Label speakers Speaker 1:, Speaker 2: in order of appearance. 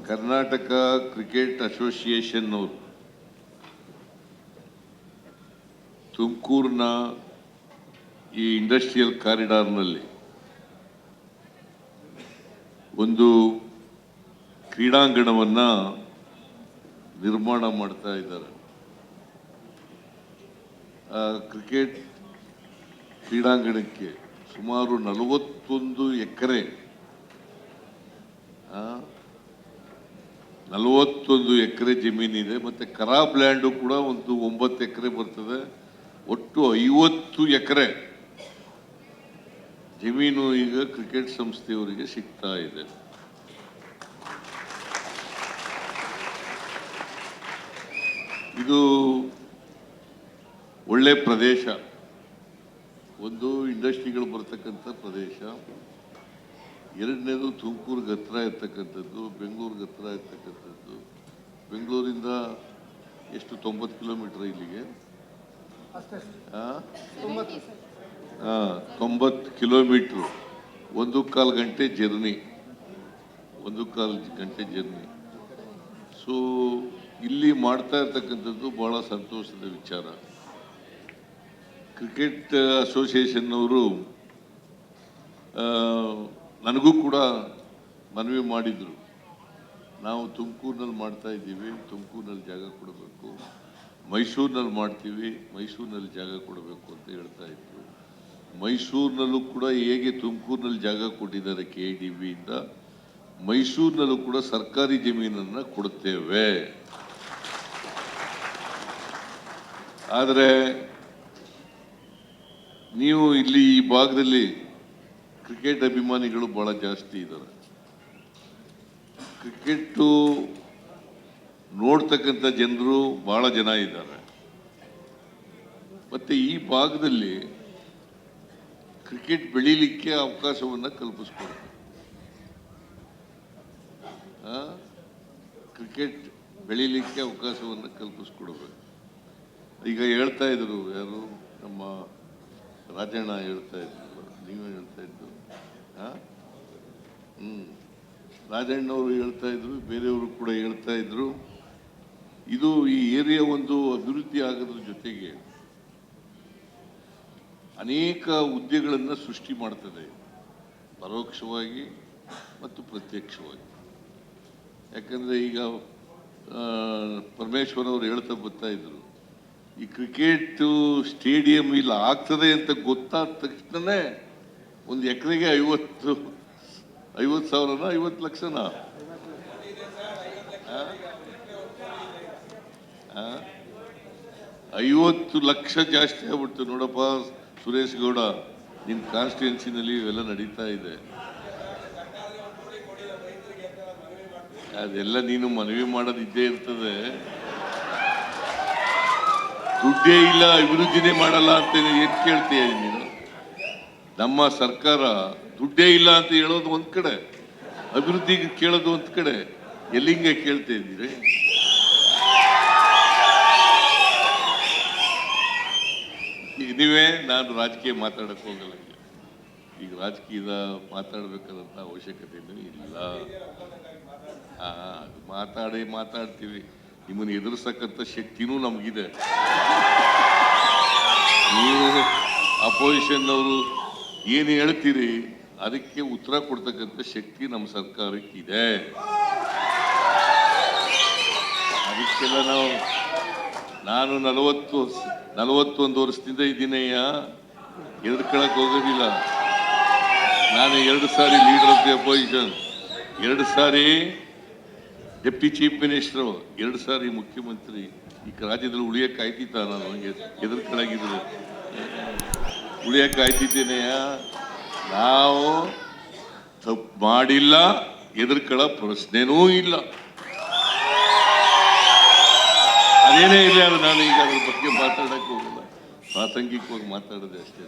Speaker 1: Karnataka cricket association ಅವರು ತುಮಕೂರಿನ ಈ ಇಂಡಸ್ಟ್ರಿಯಲ್ ಕಾರಿಡಾರ್ನಲ್ಲಿ ಒಂದು ಕ್ರೀಡಾಂಗಣವನ್ನ ನಿರ್ಮಾಣ ಮಾಡ್ತಾ ಇದ್ದಾರೆ. ಆ ಕ್ರಿಕೆಟ್ ಕ್ರೀಡಾಂಗಣಕ್ಕೆ ಸುಮಾರು 41 ಎಕರೆ 41 ಎಕರೆ ಜಮೀನಿದೆ. ಮತ್ತೆ ಖರಾಬ್ ಲ್ಯಾಂಡು ಕೂಡ ಒಂದು 9 ಎಕರೆ ಬರ್ತದೆ. ಒಟ್ಟು 50 ಎಕರೆ ಜಮೀನು ಈಗ ಕ್ರಿಕೆಟ್ ಸಂಸ್ಥೆಯವರಿಗೆ ಸಿಗ್ತಾ ಇದೆ. ಇದು ಒಳ್ಳೆ ಪ್ರದೇಶ, ಒಂದು ಇಂಡಸ್ಟ್ರಿಗಳು ಬರ್ತಕ್ಕಂಥ ಪ್ರದೇಶ, ಎರಡನೇದು ತುಮಕೂರಿಗೆ ಹತ್ರ ಇರ್ತಕ್ಕಂಥದ್ದು, ಬೆಂಗಳೂರಿಗೆ ಹತ್ರ ಇರ್ತಕ್ಕಂಥದ್ದು. ಬೆಂಗಳೂರಿಂದ ಎಷ್ಟು 90 ಕಿಲೋಮೀಟರ್ ಇಲ್ಲಿಗೆ, 90 ಕಿಲೋಮೀಟ್ರು, 1.25 ಗಂಟೆ ಜರ್ನಿ, 1.25 ಗಂಟೆ ಜರ್ನಿ. ಸೊ ಇಲ್ಲಿ ಮಾಡ್ತಾ ಇರ್ತಕ್ಕಂಥದ್ದು ಬಹಳ ಸಂತೋಷದ ವಿಚಾರ. ಕ್ರಿಕೆಟ್ ಅಸೋಸಿಯೇಷನ್ ಅವರು ನನಗೂ ಕೂಡ ಮನವಿ ಮಾಡಿದರು, ನಾವು ತುಮಕೂರಿನಲ್ಲಿ ಮಾಡ್ತಾ ಇದ್ದೀವಿ, ತುಮಕೂರಿನಲ್ಲಿ ಜಾಗ ಕೊಡಬೇಕು, ಮೈಸೂರಿನಲ್ಲಿ ಮಾಡ್ತೀವಿ, ಮೈಸೂರಿನಲ್ಲಿ ಜಾಗ ಕೊಡಬೇಕು ಅಂತ ಹೇಳ್ತಾ ಇದ್ರು. ಮೈಸೂರಿನಲ್ಲೂ ಕೂಡ ಹೇಗೆ ತುಮಕೂರಿನಲ್ಲಿ ಜಾಗ ಕೊಟ್ಟಿದ್ದಾರೆ KIDB ಇಂದ, ಮೈಸೂರಿನಲ್ಲೂ ಕೂಡ ಸರ್ಕಾರಿ ಜಮೀನನ್ನು ಕೊಡುತ್ತೇವೆ. ಆದರೆ ನೀವು ಇಲ್ಲಿ ಈ ಭಾಗದಲ್ಲಿ ಕ್ರಿಕೆಟ್ ಅಭಿಮಾನಿಗಳು ಬಹಳ ಜಾಸ್ತಿ ಇದ್ದಾರೆ. ಕ್ರಿಕೆಟ್ಟು ನೋಡ್ತಕ್ಕಂಥ ಜನರು ಬಹಳ ಜನ ಇದ್ದಾರೆ. ಮತ್ತೆ ಈ ಭಾಗದಲ್ಲಿ ಕ್ರಿಕೆಟ್ ಬೆಳೀಲಿಕ್ಕೆ ಅವಕಾಶವನ್ನು ಕಲ್ಪಿಸ್ಕೊಡ್ಬೇಕು. ಕ್ರಿಕೆಟ್ ಬೆಳೀಲಿಕ್ಕೆ ಅವಕಾಶವನ್ನು ಕಲ್ಪಿಸ್ಕೊಡ್ಬೇಕು. ಈಗ ಹೇಳ್ತಾ ಇದ್ರು, ಯಾರು ನಮ್ಮ ರಾಜಣ್ಣ ಹೇಳ್ತಾ ಇದ್ರು, ನೀವೇ ಹೇಳ್ತಾ ಇದ್ರು, ರಾಜಣ್ಣವರು ಹೇಳ್ತಾ ಇದ್ರು, ಬೇರೆಯವರು ಕೂಡ ಹೇಳ್ತಾ ಇದ್ರು. ಇದು ಈ ಏರಿಯಾ ಒಂದು ಅಭಿವೃದ್ಧಿ ಆಗೋದ್ರ ಜೊತೆಗೆ ಅನೇಕ ಹುದ್ದೆಗಳನ್ನು ಸೃಷ್ಟಿ ಮಾಡ್ತದೆ, ಪರೋಕ್ಷವಾಗಿ ಮತ್ತು ಪ್ರತ್ಯಕ್ಷವಾಗಿ. ಯಾಕಂದ್ರೆ ಈಗ ಪರಮೇಶ್ವರ್ ಅವರು ಹೇಳ್ತಾ ಬರ್ತಾ ಇದ್ರು, ಈ ಕ್ರಿಕೆಟ್ ಸ್ಟೇಡಿಯಂ ಇಲ್ಲ ಆಗ್ತದೆ ಅಂತ ಗೊತ್ತಾದ ತಕ್ಷಣನೇ ಒಂದು ಎಕರೆಗೆ 50,000 50 ಲಕ್ಷನ 50 ಲಕ್ಷ ಜಾಸ್ತಿ ಆಗ್ಬಿಡ್ತು. ನೋಡಪ್ಪ ಸುರೇಶ್ ಗೌಡ, ನಿಮ್ಮ ಕಾನ್ಸ್ಟಿಟ್ಯೂನ್ಸಿನಲ್ಲಿ ಇವೆಲ್ಲ ನಡೀತಾ ಇದೆ. ಅದೆಲ್ಲ ನೀನು ಮನವಿ ಮಾಡೋದಿದ್ದೇ ಇರ್ತದೆ. ದುಡ್ಡೇ ಇಲ್ಲ, ಅಭಿವೃದ್ಧಿನೇ ಮಾಡಲ್ಲ ಅಂತ ಏನ್ ಕೇಳ್ತೀಯ ನೀನು? ನಮ್ಮ ಸರ್ಕಾರ ದುಡ್ಡೇ ಇಲ್ಲ ಅಂತ ಹೇಳೋದು ಒಂದ್ ಕಡೆ, ಅಭಿವೃದ್ಧಿಗೆ ಕೇಳೋದು ಒಂದ್ ಕಡೆ. ಎಲ್ಲಿಂಗೆ ಕೇಳ್ತಾ ಇದ್ದೀರಿ? ನೀವೇ, ನಾನು ರಾಜಕೀಯ ಮಾತಾಡಕ್ ಹೋಗಲ್ಲ. ಈಗ ರಾಜಕೀಯದ ಮಾತಾಡ್ಬೇಕಾದಂತ ಅವಶ್ಯಕತೆನೂ ಇಲ್ಲ. ಮಾತಾಡ್ತೀವಿ. ನಿಮ್ಮನ್ನು ಎದುರಿಸಕ್ಕಂಥ ಶಕ್ತಿನೂ ನಮಗಿದೆ. ನೀವು ಅಪೋಸಿಷನ್ ಅವರು ಏನು ಹೇಳ್ತೀರಿ ಅದಕ್ಕೆ ಉತ್ತರ ಕೊಡ್ತಕ್ಕಂಥ ಶಕ್ತಿ ನಮ್ಮ ಸರ್ಕಾರಕ್ಕಿದೆ. ಅದಕ್ಕೆಲ್ಲ ನಾನು 41 ವರ್ಷದಿಂದ ಇದ್ದೀನಯ್ಯ, ಎದುರ್ಕೊಳಕ್ ಹೋಗೋದಿಲ್ಲ. ನಾನು 2 ಸಾರಿ ಲೀಡರ್ ಆಫ್ ದಿ ಅಪೋಸಿಷನ್, 2 ಸಾರಿ ಡೆಪ್ಟಿ ಚೀಫ್ ಮಿನಿಸ್ಟರ್, 2 ಸಾರಿ ಮುಖ್ಯಮಂತ್ರಿ. ಈ ರಾಜ್ಯದಲ್ಲಿ ಉಳಿಯಕ್ಕೆ ಆಯ್ತಿತ್ತ? ನಾನು ಎದುರ್ಕೊಳಗಿದ್ರು ಉಳಿಯಕ್ಕೆ ಆಯ್ತಿದ್ದೇನೆಯ? ನಾವು ತಪ್ಪು ಮಾಡಿಲ್ಲ, ಎದುರ್ಕೊಳ್ಳೋ ಪ್ರಶ್ನೆನೂ ಇಲ್ಲ. ಅದೇನೇ ಇಲ್ಲ, ನಾನು ಈಗ ಅದ್ರ ಬಗ್ಗೆ ಮಾತಾಡಕ್ಕೆ ಹೋಗಲ್ಲ, ಪ್ರಾಸಂಗಿಕವಾಗಿ ಮಾತಾಡೋದೆ ಅಷ್ಟೇ.